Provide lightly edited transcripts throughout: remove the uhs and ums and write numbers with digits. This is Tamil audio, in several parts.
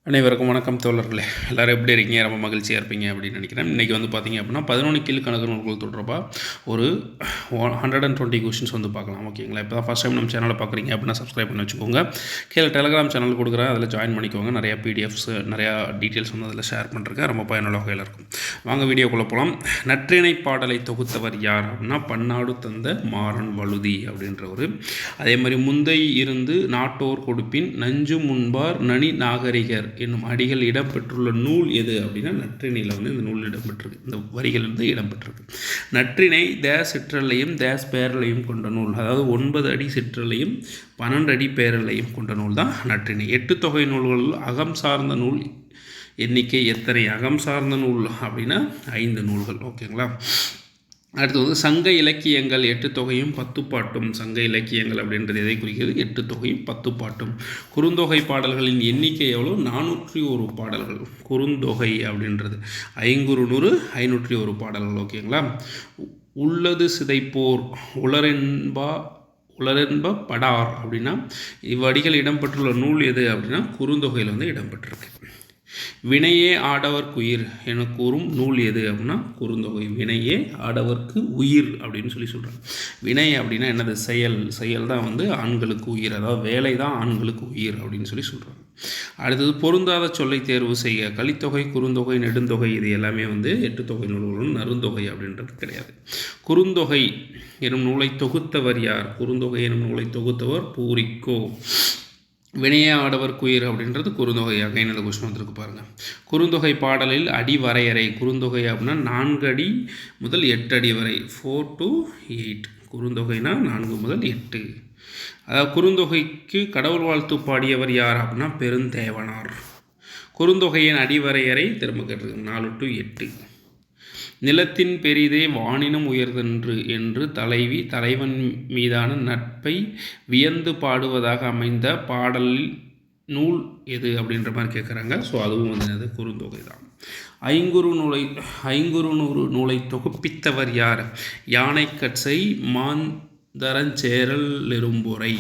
அனைவருக்கும் வணக்கம் தோழர்களே. எல்லோரும் எப்படி இருக்கீங்க? ரொம்ப மகிழ்ச்சியாக இருப்பீங்க அப்படின்னு நினைக்கிறேன். இன்றைக்கி வந்து பார்த்திங்க அப்படின்னா 11 கீழ்கணக்கு நூல்கள் தொடர்பாக ஒரு 120 கொஷின்ஸ் வந்து பார்க்கலாம். ஓகேங்களா? இப்போ தான் ஃபஸ்ட் டைம் நம்ம சேனலை பார்க்குறீங்க அப்படின்னா சப்ஸ்கிரைப் பண்ணி வச்சுக்கோங்க. கீழே டெலிகிராம் சேனல் கொடுக்குறேன், அதில் ஜாயின் பண்ணிக்கோங்க. நிறையா பிடிஎஃப்ஸ் நிறையா டீட்டெயில்ஸ் வந்து அதில் ஷேர் பண்ணுறேன். ரொம்ப பயனுள்ள வகையில் இருக்கும். வாங்க வீடியோக்குள்ளே போகலாம். நற்றிணை பாடலை தொகுத்தவர் யார் அப்படின்னா பன்னாடு தந்த மாறன் வழுதி அப்படின்றவர். அதே மாதிரி முந்தை இருந்து நாட்டோர் கொடுப்பின் நஞ்சு முன்பார் நனி நாகரிகர் என்னும் அடிகள் இடம்பெற்றுள்ள நூல் எது அப்படின்னா நற்றிணையில் வந்து இந்த நூல் இடம்பெற்றிருக்கு. இந்த வரிகள் வந்து இடம்பெற்றிருக்கு. நற்றிணை தேஸ் சிற்றலையும் தேஸ் பேரலையும் கொண்ட நூல், அதாவது 9 அடி சிற்றலையும் 12 அடி பேரலையும் கொண்ட நூல் தான் நற்றிணை. 8 தொகை நூல்களில் அகம் சார்ந்த நூல் எண்ணிக்கை எத்தனை? அகம் சார்ந்த நூல் அப்படின்னா 5 நூல்கள். ஓகேங்களா? அடுத்து வந்து சங்க இலக்கியங்கள் 8 தொகையும் 10 பாட்டும். சங்க இலக்கியங்கள் அப்படின்றது எதை குறிக்கிறது? 8 தொகையும் 10 பாட்டும். குறுந்தொகை பாடல்களின் எண்ணிக்கை எவ்வளோ? 401 பாடல்கள் குறுந்தொகை அப்படின்றது. 501 பாடல்கள். ஓகேங்களா? உள்ளது சிதைப்போர் உளரென்ப படார் அப்படின்னா இவ்வடிகள் இடம்பெற்றுள்ள நூல் எது அப்படின்னா குறுந்தொகையில் வந்து இடம்பெற்றிருக்கு. வினையே ஆடவர்க்கு உயிர் என கூறும் நூல் எது அப்படின்னா குறுந்தொகை. வினையே ஆடவர்க்கு உயிர் அப்படின்னு சொல்கிறாங்க. வினை அப்படின்னா என்னது? செயல் தான் வந்து ஆண்களுக்கு உயிர், அதாவது வேலை தான் ஆண்களுக்கு உயிர் அப்படின்னு சொல்கிறாங்க. அடுத்தது பொருந்தாத சொல்லை தேர்வு செய்ய. கலித்தொகை, குறுந்தொகை, நெடுந்தொகை இது எல்லாமே வந்து 8 தொகை நூல்களும் நறுந்தொகை அப்படின்றது கிடையாது. குறுந்தொகை எனும் நூலை தொகுத்தவர் யார்? குறுந்தொகை எனும் நூலை தொகுத்தவர் பூரிக்கோ. வினையே ஆடவர் குயிர் அப்படின்றது குறுந்தொகையாக இந்த கொஸ்டின் வந்துருக்கு பாருங்கள். குறுந்தொகை பாடலில் அடி வரையறை. குறுந்தொகை அப்படின்னா 4 அடி முதல் 8 அடி வரை, 4 to 8. குறுந்தொகைனா 4 முதல் 8. அதாவது குறுந்தொகைக்கு கடவுள் வாழ்த்து பாடியவர் யார் அப்படின்னா பெருந்தேவனார். குறுந்தொகையின் அடிவரையறை திரும்ப கேட்டிருக்கு 4 to 8. நிலத்தின் பெரிதே வானினும் உயர்தென்று என்று தலைவி தலைவன் மீதான நட்பை வியந்து பாடுவதாக அமைந்த பாடலில் நூல் எது அப்படின்ற மாதிரி கேட்குறாங்க. ஸோ அதுவும் வந்து குறுந்தொகை தான். 500 நூலை தொகுப்பித்தவர் யார்? யானைக்கட்சை மாந்தரஞ்சேரல் நெரும்புரை.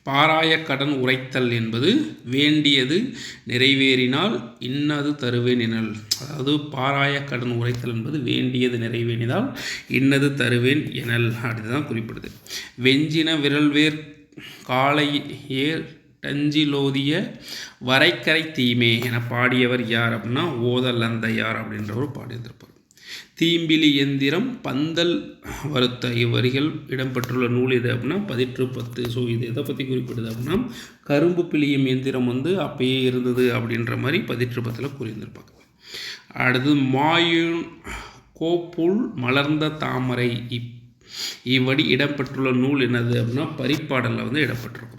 பாராய கடன் உரைத்தல் என்பது வேண்டியது நிறைவேறினால் இன்னது தருவேன் எனல். அதாவது பாராய கடன் உரைத்தல் என்பது வேண்டியது நிறைவேறினால் இன்னது தருவேன் எனல் அப்படிதான் குறிப்பிடுது. வெஞ்சின விரல்வேர் காலை ஏர் டஞ்சிலோதிய வரைக்கரை தீமே என பாடியவர் யார் அப்படின்னா ஓதலந்தையார் அப்படின்றவர் பாடியிருந்திருப்பார். தீம்பிலி எந்திரம் பந்தல் வருத்த இவ்வரிகள் இடம்பெற்றுள்ள நூல் எது அப்படின்னா 1810. ஸோ இது எதை பற்றி குறிப்பிடுது அப்படின்னா கரும்பு பிழியும் எந்திரம் வந்து அப்பயே இருந்தது அப்படின்ற மாதிரி 1810 கூறியிருந்திருப்பாங்க. அடுத்து மாயுன் கோப்புல் மலர்ந்த தாமரை இவ்வடி இடம்பெற்றுள்ள நூல் என்னது அப்படின்னா பரிப்பாடலில் வந்து இடம்பெற்றிருக்கும்.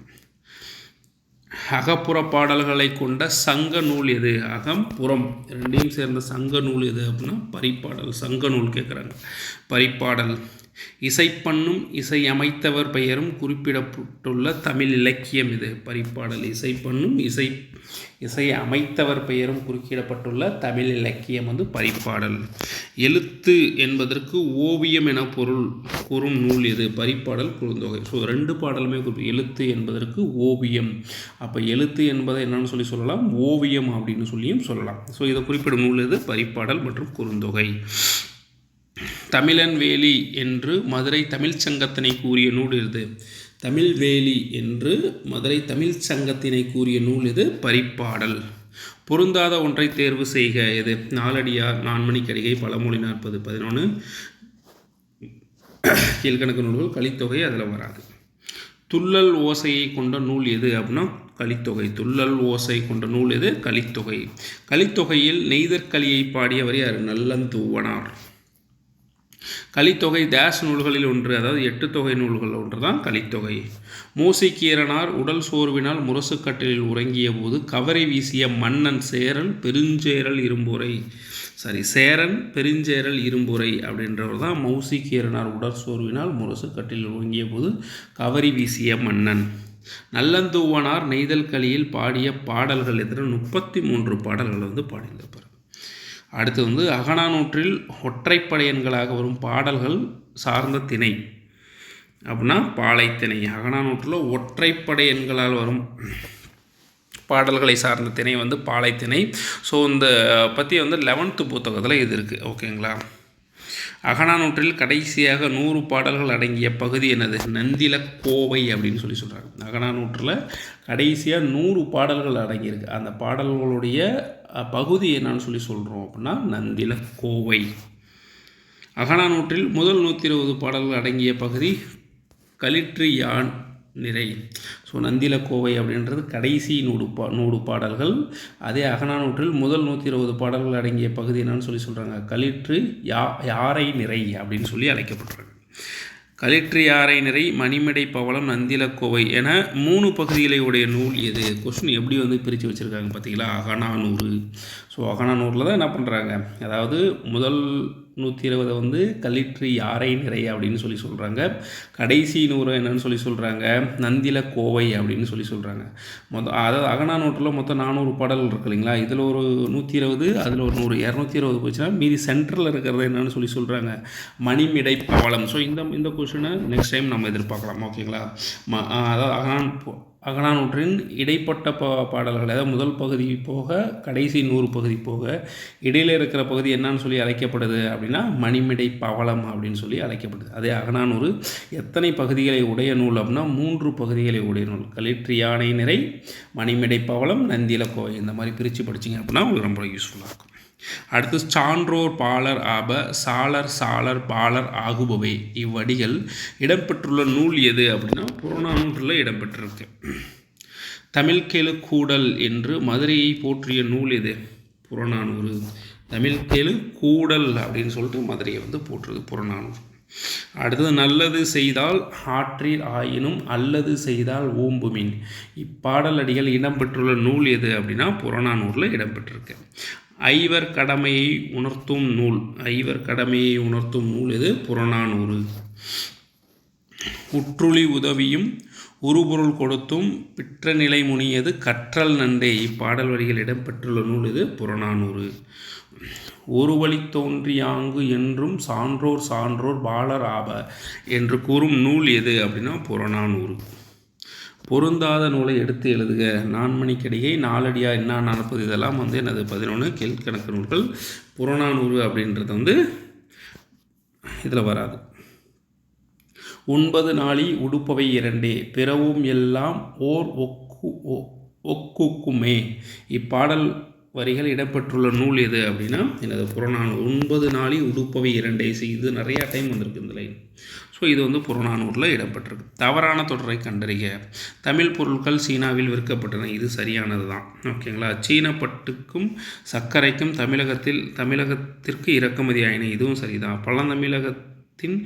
அகப்புற பாடல்களை கொண்ட சங்க நூல் எது? அகம் புறம் ரெண்டையும் சேர்ந்த சங்க நூல் எது அப்படின்னா பரிப்பாடல். சங்க நூல் கேட்குறாங்க. பரிப்பாடல். இசைப்பண்ணும் இசை அமைத்தவர் பெயரும் குறிப்பிடப்பட்டுள்ள தமிழ் இலக்கியம் இது. பரிப்பாடல். இசைப்பண்ணும் இசை அமைத்தவர் பெயரும் குறிப்பிடப்பட்டுள்ள தமிழ் இலக்கியம் வந்து பரிப்பாடல். எழுத்து என்பதற்கு ஓவியம் என பொருள் கூறும் நூல் எது? பரிப்பாடல், குறுந்தொகை. ஸோ 2 பாடலுமே எழுத்து என்பதற்கு ஓவியம். அப்போ எழுத்து என்பதை என்னன்னு சொல்லலாம், ஓவியம் அப்படின்னு சொல்லியும் சொல்லலாம். ஸோ இதை குறிப்பிடும் நூல் எது? பரிப்பாடல் மற்றும் குறுந்தொகை. தமிழன் வேலி என்று மதுரை தமிழ் சங்கத்தினை கூறிய நூல் எது? தமிழ்வேலி என்று மதுரை தமிழ் சங்கத்தினை கூறிய நூல் எது? பரிப்பாடல். பொருந்தாத ஒன்றை தேர்வு செய்க எது? நாலடியார், நான்மணிக்கடிகை, பழமொழி 40, 11 கீழ்கணக்கு நூல்கள். கலித்தொகை அதில் வராது. துள்ளல் ஓசையை கொண்ட நூல் எது அப்படின்னா கலித்தொகை. துள்ளல் ஓசை கொண்ட நூல் எது? கலித்தொகை. கலித்தொகையில் நெய்தற்களியை பாடியவர் யார்? நல்லந்தூவனார். கலித்தொகை தேஸ் நூல்களில் ஒன்று, அதாவது 8 தொகை நூல்கள் ஒன்று தான் கலித்தொகை. மூசிக்கீரனார் உடல் சோர்வினால் முரசுக்கட்டிலில் உறங்கிய போது கவரை வீசிய மன்னன் சேரன் பெருஞ்சேரல் இரும்புரை அப்படின்றவர் தான் மூசிக்கீரனார் உடல் சோர்வினால் முரசுக்கட்டிலில் உறங்கிய போது கவரி வீசிய மன்னன். நல்லந்தூவனார் நெய்தல் களியில் பாடிய பாடல்கள் எத்தனை? 33 பாடல்கள் வந்து பாடியிருந்திருப்பார். அடுத்து வந்து அகநானூற்றில் ஒற்றைப்படை எண்களாக வரும் பாடல்கள் சார்ந்த திணை. அப்படின்னா பாலைத்திணை. அகநானூற்றில் ஒற்றைப்படை எண்களால் வரும் பாடல்களை சார்ந்த திணை வந்து பாலைத்திணை. ஸோ இந்த பற்றி வந்து 11th புத்தகத்தில் இது இருக்குது. ஓகேங்களா. அகநானூற்றில் கடைசியாக 100 பாடல்கள் அடங்கிய பகுதி என்னது? நந்திலக்கோவை அப்படின்னு சொல்கிறாங்க. அகநானூற்றில் கடைசியாக 100 பாடல்கள் அடங்கியிருக்கு. அந்த பாடல்களுடைய பகுதி என்னன்னு சொல்கிறோம் அப்படின்னா நந்திலக்கோவை. அகநானூற்றில் முதல் 120 பாடல்கள் அடங்கிய பகுதி களிற்று யான் நிறை. ஸோ நந்திலக்கோவை அப்படின்றது கடைசி 100 பாடல்கள். அதே அகநானூற்றில் முதல் 120 பாடல்கள் அடங்கிய பகுதி என்னன்னு சொல்கிறாங்க? களிற்று யாரை நிறை அப்படின்னு சொல்லி அழைக்கப்பட்டிருக்கு. களிற்று யாரை நிறை, மணிமடை பவளம், நந்திலக்கோவை என 3 பகுதிகளை உடைய நூல் எது? கொஸ்டின் எப்படி வந்து பிரித்து வச்சுருக்காங்க பார்த்தீங்களா? அகநானூறு. ஸோ அகநானூரில் தான் என்ன பண்ணுறாங்க, அதாவது முதல் 120 வந்து களிற்று யாரை நிறை அப்படின்னு சொல்கிறாங்க. கடைசி 100 என்னன்னு சொல்கிறாங்க? நந்திலக்கோவை அப்படின்னு சொல்கிறாங்க. அதாவது அகநானூற்றில் மொத்தம் 400 பாடல்கள் இருக்கு இல்லைங்களா? இதில் ஒரு 120, அதில் ஒரு 100, 220 போச்சுன்னா மீதி சென்டரில் இருக்கிறது என்னன்னு சொல்கிறாங்க? மணிமிடை பவளம். ஸோ இந்த கொஸ்டினை நெக்ஸ்ட் டைம் நம்ம எதிர்பார்க்கலாம். ஓகேங்களா. அதாவது அகநானூற்றின் இடைப்பட்ட பாடல்கள், அதாவது முதல் பகுதி போக கடைசி 100 பகுதி போக இடையில் இருக்கிற பகுதி என்னன்னு சொல்லி அழைக்கப்படுது அப்படின்னா மணிமிடை பவளம் அப்படின்னு சொல்லி அழைக்கப்படுது. அதே அகநானூறு எத்தனை பகுதிகளை உடைய நூல் அப்படின்னா 3 பகுதிகளை உடைய நூல். களிற்று யானை நிறை, மணிமிடை பவளம், நந்திலக்கோவை. இந்த மாதிரி பிரித்து படிச்சிங்க அப்படின்னா உங்களுக்கு ரொம்ப யூஸ்ஃபுல்லாக இருக்கும். அடுத்து சான்றோர் பாலர் ஆப, சாலர் சாலர் பாலர் ஆகுபவை இவ்வடிகள் இடம்பெற்றுள்ள நூல் எது அப்படின்னா புறநானூற்றில் இடம்பெற்றிருக்கு. தமிழ்கேளு கூடல் என்று மதுரையை போற்றிய நூல் எது? புறநானூறு. தமிழ்கேளு கூடல் அப்படின்னு சொல்லிட்டு மதுரையை வந்து போற்றுது புறநானூறு. அடுத்தது நல்லது செய்தால் ஆற்றீர் ஆயினும் அல்லது செய்தால் ஓம்புமின் இப்பாடல் அடிகள் இடம்பெற்றுள்ள நூல் எது அப்படின்னா புறநானூரில் இடம்பெற்றிருக்கு. ஐவர் கடமையை உணர்த்தும் நூல். ஐவர் கடமையை உணர்த்தும் நூல் எது? புறநானூறு. உற்றுளி உதவியும் உருபொருள் கொடுத்தும் பிற்ற நிலை முனியது கற்றல் நன்றே இப்பாடல் வரிகள் இடம்பெற்றுள்ள நூல் எது? புறநானூறு. ஒரு வழி தோன்றியாங்கு என்றும் சான்றோர் சான்றோர் பாலர் ஆப என்று கூறும் நூல் எது அப்படின்னா புறநானூறு. பொருந்தாத நூலை எடுத்து எழுதுக. நான்மணிக்கடிகை, நாலடியா, என்ன நடப்பது, இதெல்லாம் வந்து எனது 11 கேள்கணக்கு நூல்கள். புறநானூறு அப்படின்றது வந்து இதில் வராது. 9 நாளி உடுப்பவை 2 பிறவும் எல்லாம் ஓர் ஒக்குக்குமே இப்பாடல் வரிகள் இடம்பெற்றுள்ள நூல் எது அப்படின்னா எனது புறநானூறு. 9 நாளி உடுப்பவை 2. இது நிறையா டைம் வந்திருக்கு இந்த லைன். ஸோ இது வந்து புறநானூரில் இடம்பெற்றிருக்கு. தவறான தொடரை கண்டறிக. தமிழ் பொருட்கள் சீனாவில் விற்கப்பட்டன. இது சரியானது தான். ஓகேங்களா. சீனப்பட்டுக்கும் சர்க்கரைக்கும் தமிழகத்திற்கு இறக்குமதி ஆயின. இதுவும் சரிதான். பழந்தமிழகத்தின்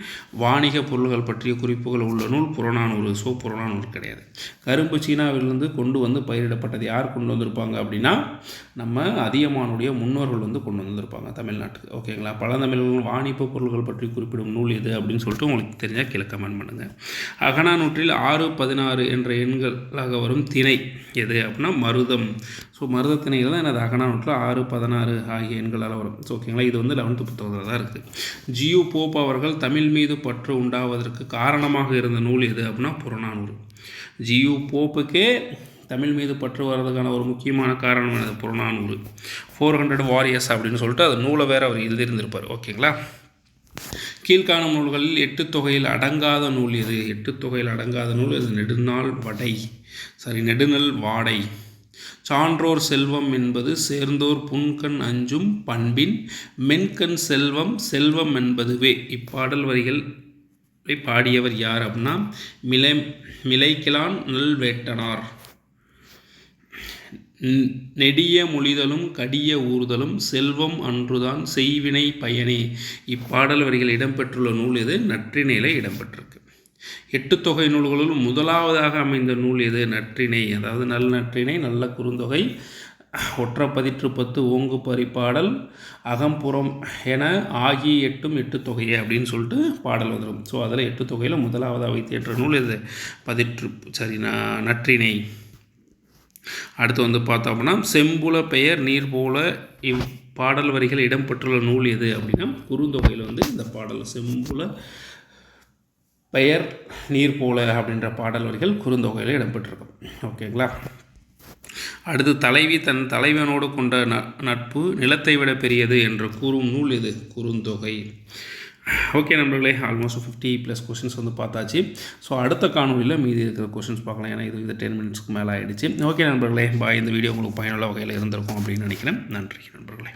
வாணிக பொருள்கள் பற்றிய குறிப்புகள் உள்ள நூல் புறநானூறு. ஸோ புறநானூறு கிடையாது. கரும்பு சீனாவிலிருந்து கொண்டு வந்து பயிரிடப்பட்டது. யார் கொண்டு வந்திருப்பாங்க அப்படின்னா நம்ம அதியமானுடைய முன்னோர்கள் வந்து கொண்டு வந்திருப்பாங்க தமிழ்நாட்டுக்கு. ஓகேங்களா. பழந்தமிழர்கள் வாணிப பொருள்கள் பற்றி குறிப்பிடும் நூல் எது அப்படின்னு சொல்லிட்டு உங்களுக்கு தெரிஞ்சால் கீழே கமெண்ட் பண்ணுங்கள். அகநானூற்றில் 6, 16 என்ற எண்களாக வரும் திணை எது அப்படின்னா மருதம். ஸோ மருத திணைகள் தான் எனது அகநானூற்றில் 6, 16 ஆகிய எண்களால் வரும். ஸோ ஓகேங்களா. இது வந்து 11th புத்தகத்தில் தான் இருக்குது. ஜியு போப் அவர்கள் தமிழ் மீது பற்று உண்டாவதற்கு காரணமாக இருந்த நூல் எது அப்படின்னா புறநானூறு. ஜியு போப்புக்கே தமிழ் மீது பற்று வர்றதுக்கான ஒரு முக்கியமான காரணம் என்னது? புறநானூறு. 400 வாரியர்ஸ் அப்படின்னு சொல்லிட்டு அது நூலை வேறு அவர் எழுதியிருந்திருப்பார். ஓகேங்களா. கீழ்காணும் நூல்களில் 8 தொகையில் அடங்காத நூல் எது? 8 தொகையில் அடங்காத நூல் இது நெடுநல் வாடை. சான்றோர் செல்வம் என்பது சேர்ந்தோர் புன்கண் அஞ்சும் பண்பின் மென்கண் செல்வம் என்பதுவே இப்பாடல் வரிகள் பாடியவர் யார் அப்படின்னா மிளைக்கிலான் நல்வேட்டனார். நெடிய மொழிதலும் கடிய ஊறுதலும் செல்வம் அன்றுதான் செய்வினை பயனே இப்பாடல் வரிகள் இடம்பெற்றுள்ள நூல் எது? நற்றிணையில் இடம்பெற்றிருக்கு. 8 தொகை நூல்களுள் முதலாவதாக அமைந்த நூல் எது? நற்றிணை. அதாவது நல் நற்றிணை, நல்ல குறுந்தொகை, ஒற்றப்பதிற்று 10, ஓங்கு பரிபாடல், அகம்புறம் என ஆகிய 8 தொகையே அப்படின்னு சொல்லிட்டு பாடல் வந்துடும். ஸோ அதில் 8 தொகையில் முதலாவதாக வைத்தேற்ற நூல் எது? நற்றிணை. அடுத்து வந்து பார்த்தோம்னா செம்புல பெயர் நீர் போல இப்பாடல் வரிகள் இடம்பெற்றுள்ள நூல் எது அப்படின்னா குறுந்தொகையில் வந்து இந்த பாடல் செம்புல பெயர் நீர் போல அப்படின்ற பாடல் வரிகள் குறுந்தொகையில் இடம்பெற்றிருக்கும். ஓகேங்களா. அடுத்து தலைவி தன் தலைவனோடு கொண்ட நட்பு நிலத்தை விட பெரியது என்று கூறும் நூல் இது குறுந்தொகை. ஓகே நண்பர்களே, ஆல்மோஸ்ட் 50+ கொஷின்ஸ் வந்து பார்த்தாச்சு. ஸோ அடுத்த காணொலியில் மீதி இருக்கிற கொஷின்ஸ் பார்க்கலாம். ஏன்னா இது 10 மினிட்ஸ்க்கு மேலே ஆகிடுச்சு. ஓகே நண்பர்களே, பாய். இந்த வீடியோ உங்களுக்கு பயனுள்ள வகையில் இருந்திருக்கும் அப்படின்னு நினைக்கிறேன். நன்றி நண்பர்களே.